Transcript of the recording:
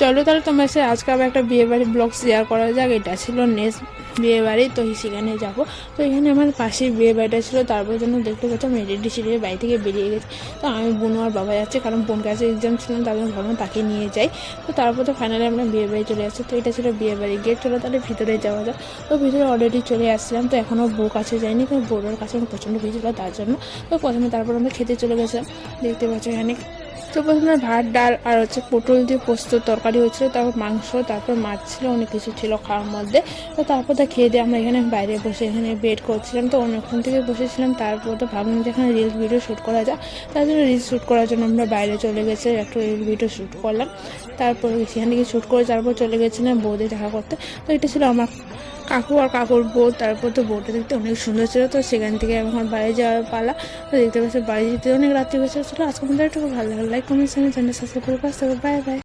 চলো তাহলে তোমার সাথে আজকে আবার একটা বিয়েবাড়ির ব্লগ শেয়ার করা যাক। এটা ছিল নেক্সট বিয়েবাড়ি, তো সেখানে যাব। তো এখানে আমার পাশেই বিয়েবাড়িটা ছিল, তারপর জন্য দেখতে পাচ্ছি আমি রেডি সেরে বাড়ি থেকে বেরিয়ে গেছি। তো আমি বোন আর বাবা যাচ্ছে, কারণ বোন কাছে এক্সাম ছিলাম, তার জন্য ভাবলাম তাকে নিয়ে যাই। তো তারপর তো ফাইনালি আমরা বিয়েবাড়ি চলে আসছি। তো এটা ছিল বিয়েবাড়ি গেট। চলো তাহলে ভিতরে যাওয়া যাক। তো ভিতরে অলরেডি চলে আসছিলাম, তো এখনও বউ কাছে যাইনি, কারণ বউর কাছে আমার প্রচণ্ড ভিড় ছিল তার জন্য। তো প্রথমে তারপর আমরা খেতে চলে গেছিলাম। দেখতে পাচ্ছি এখানে তো প্রথমে ভাত ডাল আর পটল দিয়ে পোস্ত তরকারি হয়েছিল, তারপর মাংস, তারপর মাছ ছিল, অনেক কিছু ছিল খাওয়ার মধ্যে। তো তারপর তো খেয়ে দিয়ে আমরা এখানে বাইরে বসে এখানে ওয়েট করছিলাম। তো অনেকক্ষণ থেকে বসেছিলাম, তারপর তো ভাবলাম যে এখানে রিলস ভিডিও শ্যুট করা যায়। তার জন্য রিলস শ্যুট করার জন্য আমরা বাইরে চলে গেছি, একটা রিল ভিডিও শ্যুট করলাম। তারপর সেখান থেকে শ্যুট করে তারপর চলে গেছিলাম বউদের দেখা করতে। তো এটা ছিল আমার কাকু আর কাকুর বউ। তারপর তো বউটা দেখতে অনেক সুন্দর ছিল। তো সেখান থেকে এখন বাইরে যাওয়ার পালা। তো দেখতে পাচ্ছি বাড়ি যেতে অনেক রাত্রি হয়েছিল। আজকে আমাদের একটু ভালো লাগলো। লাইক কমেন্ট চ্যানেল সাবস্ক্রাইব করে পাশে। Bye bye.